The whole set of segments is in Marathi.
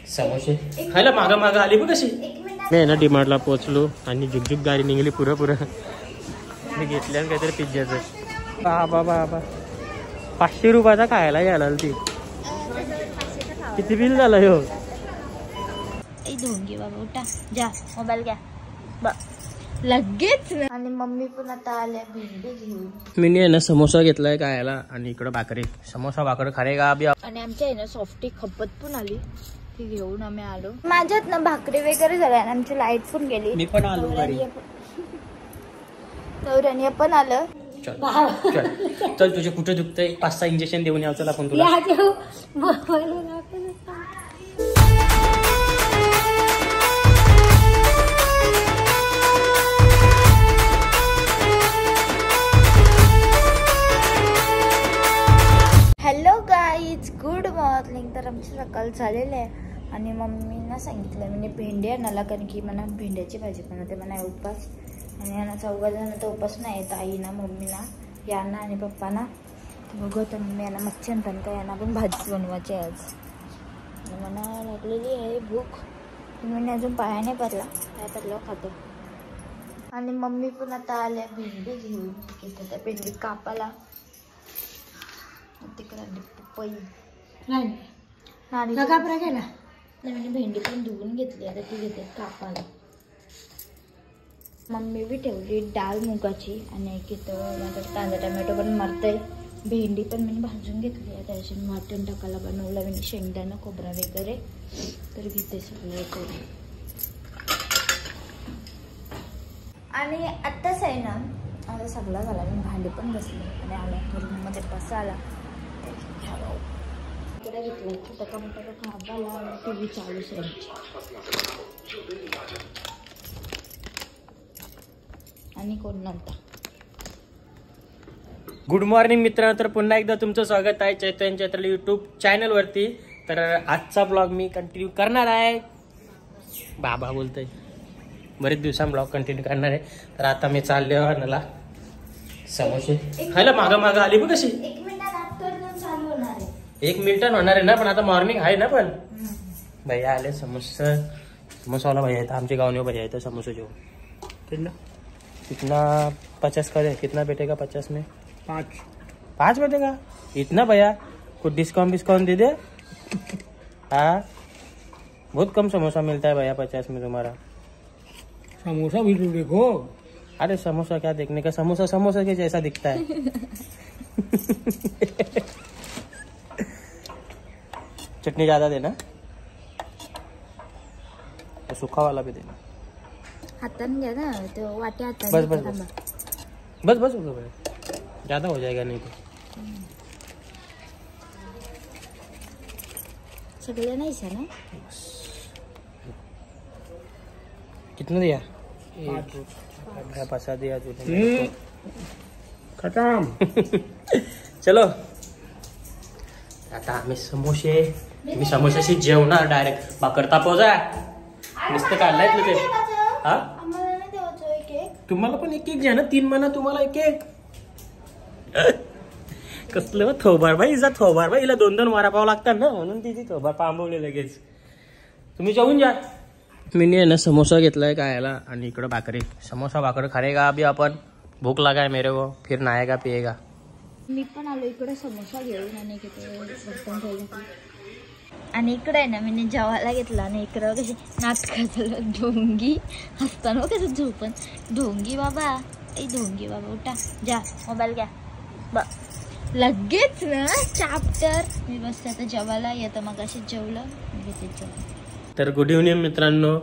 समोसे खायला मागा मागा आली बघ कशी. मी ना डीमार्टला पोहोचलो आणि जुगजुग गाडी निघाली पुरं मी घेतल्या काहीतरी पिझ्झाचं. बाबा बाबा 500 रुपयाचा खायला घ्यायला ती. किती बिल झालं हो. धोंगी बाबा उठा जा मोबाईल घ्या लगेच. आणि मम्मी पण आता आल्या भेंडी घेऊन. मी आहे ना समोसा घेतलाय खायला आणि इकडं भाकरी. समोसा भाकर खारेगा अभी. आणि आमच्या आहे ना सॉफ्टी खपत पण आली ती घेऊन आम्ही आलो. माझ्यात ना भाकरी वगैरे झाल्या आणि आमची लाईट पण गेली. मी पण आलो घरी. तवरणी पण आलं. चल तुझे कुठे दुखतंय 5-6 इंजेक्शन देऊन याव. चल आपण तुला. Hello guys good morning. तर आमची सकाळ झालेली आहे आणि मम्मीना सांगितलं म्हणजे भेंडी आणायला कारण की मला भेंड्याची भाजी बनवते मला उपास. आणि यांना 4 जण तर उपास नाही येत. आईना मम्मीना यांना आणि पप्पाना बघू. तर मम्मी यांना मच्छी आणतात का यांना पण भाजी बनवायची आज. मला लागलेली आहे भूक. मी अजून पाया नाही पडला. पाया पडल्यावर खातो. आणि मम्मी पण आता आल्या भेंडी घेऊन. इथं त्या भेंडी कापाला तिकडे पपई म्हणजे भेंडी पण धुवून घेतली. आता ती घेते कापाला. मम्मी बी ठेवली डाळ मुगाची आणि इथं कांदा टमॅटो पण मरतंय. भेंडी पण मी भाजून घेतली आहे. त्याच्यात मटण टाकायला बनवलं मी शेंगदाणा खोबरा वगैरे. तर घेते सगळं करून. आणि आत्ताच आहे ना आता सगळं झाला. मी भांडी पण बसली आणि आल्या रूममध्ये बसायला. इकडे घेतलं छोटा मोठा खाबाला आणि टी व्ही चालूच राहायची. आणि कोण नव्हता. गुड मॉर्निंग मित्रांनो. तर पुन्हा एकदा तुमचं स्वागत आहे चैतन्य चैत्र यूट्यूब चॅनलवरती. तर आजचा ब्लॉग मी कंटिन्यू करणार आहे. बाबा बोलतोय बरेच दिवसां ब्लॉग कंटिन्यू करणार आहे. तर आता मी चालले मला समोसे खायला मागा मागा आली बघ कशी. 1 मिनिटात होणार आहे ना. पण आता मॉर्निंग आहे ना. पण भैया आले समोसावाला भैया येतं. आमचे गाँव में भैया येतं समोसे जो कितना 50 का दे. कितना बैठेगा 50 में 5 बैठेगा. इतना भैया कुछ डिस्काउंट दे दे. हाँ बहुत कम समोसा मिलता है भैया 50 में तुम्हारा. समोसा भी तो देखो. अरे समोसा क्या देखने का. समोसा के जैसा दिखता है. चटनी ज्यादा देना. तो सूखा वाला भी देना. हाताने घ्या ना. तो वाटे हाताने. बस ज्यादा हो जाएगा नहीं तो. सगळे नाही ना. कितना दिया 5 दिया. खत्म. चलो आता आम्ही मी समोशाशी जेवणार डायरेक्ट. भाकर तापवजा नुसतं काढलाय ते. हा तुम्हाला पण एक घ्या ना. 3 म्हणा तुम्हाला एक. कसलं थोबार बाई. हिचा थोबार बाई. हिला 2-2 वडापाव लागतात ना म्हणून तिची थोबार पांबवले लगेच. तुम्ही जेवून जा. मी आहे ना समोसा घेतलाय खायला आणि इकडं भाकरी. समोसा भाकर खारेगा अभी अपन. भूक लगा है मेरे को. फिर नहाएगा पिएगा. मी पण आलो इकडे समोसा घेऊन आणि बर्तन ठेवलं. आणि इकडे आहे ना मी जेवायला घेतला आणि इकडं कशी नाटक ढोंगी हसताना कसं झोपण. ढोंगी बाबा ढोंगी बाबा उठा जा मोबाईल घ्या लगेच ना चॅप्टर. मी बसते आता जेवायला. येतं मग अशी जेवलं घेते जेवण. तर गुड इव्हनिंग मित्रांनो.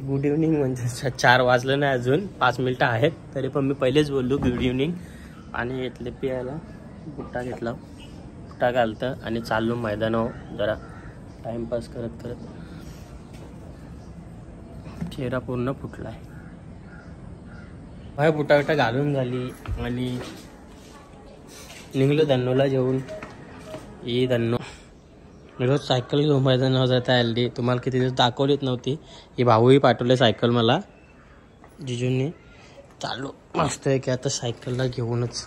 गुड इव्हनिंग म्हणजे 4 वाजलं नाही अजून 5 मिनिटं आहेत. तरी पण मी पहिलेच बोललो गुड इव्हनिंग. आणि इथले पियाला बुट्टा घेतला. बुट्टा घालतं आणि चाललो मैदानावर जरा टाइमपास करत. चेहरा पूर्ण फुटलाय. माझ्या बुट्टा घालून झाली आणि निघलो धन्नूला जेवून. ही धन्नू मी रोज सायकल घेऊन मैदानावर जाता आली. तुम्हाला किती दिवस दाखवलीच नव्हती. ही भाऊही पाठवले सायकल मला जिजूंनी. चाललो मस्त आहे की आता सायकलला घेऊनच.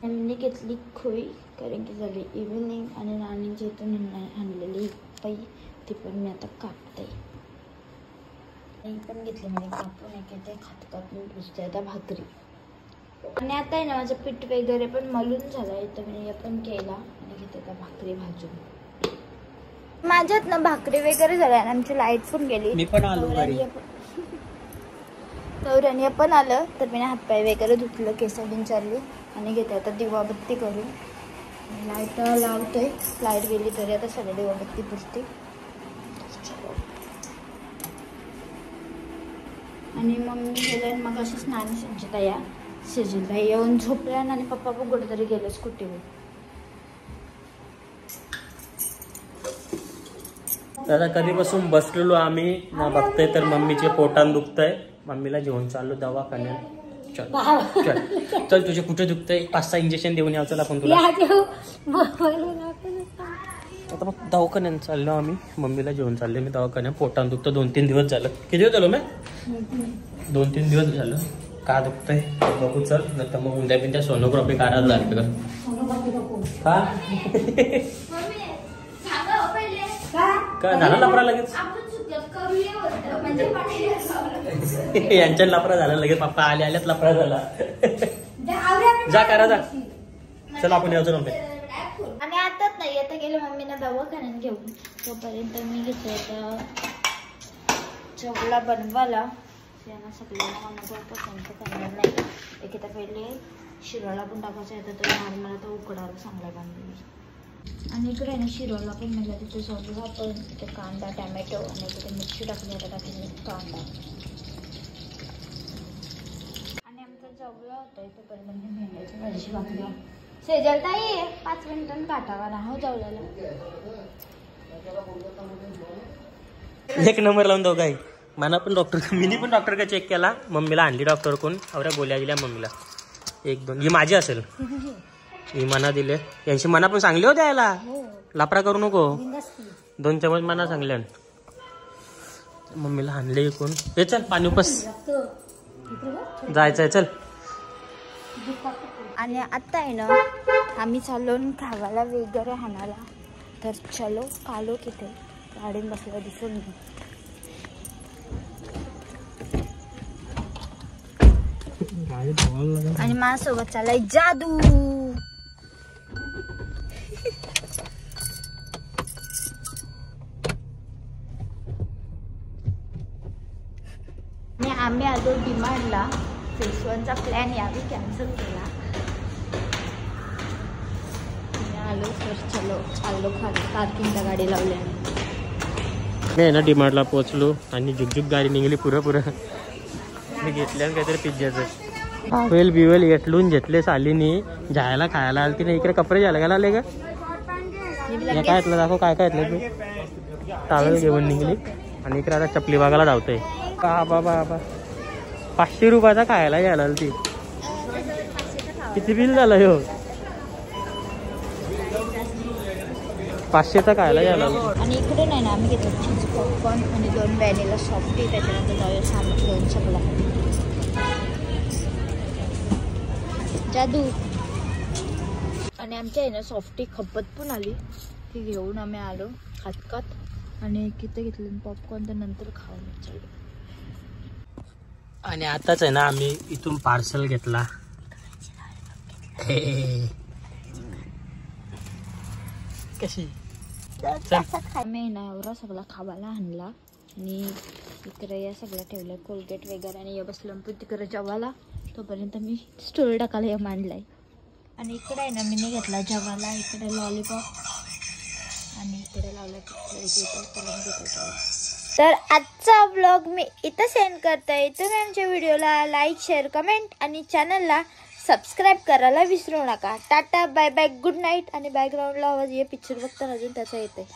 मी घेतली खोई कारण की झाली इव्हिनिंग आणि नानीच्या इथून आणलेली पै ती पण मी आता कापते. पण घेतली म्हणजे कापून एक खात मी पुसते आता भाकरी. आणि आता आहे ना माझं पीठ वगैरे पण मलून झालं तर मी पण केला आणि घेते आता भाकरी भाजून. माझ्यात ना भाकरी वगैरे झाल्या आणि आमची लाईट पण गेली. मी पण आलो घरी. गौराणी पण आलं तर मी हातपाय वगैरे धुतलं केस विंचारली आणि घेते आता दिवाबत्ती करून. लाईट लावतोय लाईट गेली तरी आता सगळं दिवाबत्ती पुसते. आणि मग मी गेलं मग अशी स्नान संचिता या सिजलला येऊन झोपल्या आणि पप्पा पण कुठेतरी गेले स्कूटीवर. दादा कधीपासून बसलेलो आम्ही ना बघतोय तर मम्मीचे पोटान दुखतंय. मम्मीला घेऊन चाललो दवाखान्यात. चल चल चल तुझे कुठे दुखतंय 5-6 इंजेक्शन देऊन यावं. चल आपण तुला आता मग दवाखान्यात चाललो आम्ही. मम्मीला घेऊन चालले मी दवाखान्यात. पोटान दुखतं 2-3 दिवस झालं. किती दिवस झालो मी 2-3 दिवस झालं. का दुखतंय बघू चल. नंतर मग उद्या बिनच्या सोनोग्राफी करायला लागते का का झाला लफडा लगेच. यांच्या लफडा झाला लगेच. पप्पा आल्यात लफडा झाला. जा करा जा. चल आपण यायचं नव्हते. आणि आताच नाही आता गेले मम्मीला दवाखान्यात घेऊन. तोपर्यंत मी घेतलं आता चवला बनवायला. त्यांना सगळ्यांना पसंत करणार नाही. एखादा पहिले शिरोळा पण टाकायचा आहे तर नॉर्मल आता उकडायला चांगला बांधून. आणि इकडे आहे ना शिरोळा पण मला तिथे सगळं आपण तिथे कांदा टॅमॅटो आणि तिथे मिरची टाकली आता टाकली कांदा. आणि आमचा जवळ होता तोपर्यंत मी भेंड्याची भाजी भाकली. सेजल ताई 5 मिनिटांनी काटावा ना हो जवळला. एक नंबर लावून दोघं आहे. मला पण डॉक्टर मी पण डॉक्टर का चेक केला. मम्मीला आणली डॉक्टर कोण आवऱ्या गोळ्या दिल्या मम्मीला 1-2. ही माझी असेल. ही मना दिले. यांची मना पण चांगली होत्या याला. लापरा करू नको. 2 चमच मना चांगल्या. मम्मीला आणले कोण. हे चल पाणी उपस जायचंय चल. आणि आता आहे ना आम्ही चाललो खावायला वगैरे हाणाला. तर चलो कालो किथे गाडीत बसला दिसून नाही. आणि माझ्यासोबत चालाय जादू. आम्ही आलो डिमांडला. फेस 1चा प्लॅन यावी कॅन्सल केला. आलो तर चलो चाललो खाली. पार्किंगला गाडी लावल्या. मी ना डिमांडला पोहोचलो आणि झुकझुक गाडी निघली पुरं. मी घेतल्या काहीतरी पिझ्झाचं वेल बिवेल एटलून घेतले. सालीनी जायला खायला आली नाही. इकडे कपडे जायला गेला आले का काय येतलं दाखव काय काय येतलं तू. टावेल घेऊन निघली आणि इकडे आता चपली बागाला धावतोय का बाबा. 500 रुपयाचा खायला घ्यायला ती. किती बिल झालं हो. 500चा खायला घ्यायला. आणि इकडे नाही ना आम्ही घेतो चीज पॉपकॉर्न आणि 2 व्हॅनिला सॉफ्टी. त्याच्यानंतर जाऊया सामान घेऊन सगळं जादू. आणि आमच्या आहे ना सॉफ्टी खपत पण आली. ती घेऊन आम्ही आलो खातखात. आणि किती घेतलं पॉपकॉर्न तर नंतर खाऊन चालू. आणि आताच आहे ना आम्ही इथून पार्सल घेतला. कशी आम्ही ना एवढा सगळा खावायला आणला. आणि इकडे या सगळं ठेवलं कोलगेट वगैरे. आणि या बसलं पण तिकडे जेवायला. तोपर्यंत मी स्टोरी टाकायला या मांडलाय. आणि इकडे आहे ना मी नाही घेतला जेवायला. इकडे लॉलीपॉप आणि इकडे लावला. तर आजचा व्लॉग मी इथं सेंड करते. तुम्ही आमच्या व्हिडिओला लाईक शेअर कमेंट आणि चॅनलला सबस्क्राईब करायला विसरू नका. Tata bye bye good night. आणि बॅकग्राऊंडला आवाज ये पिक्चर बघताना अजून त्याचा येते.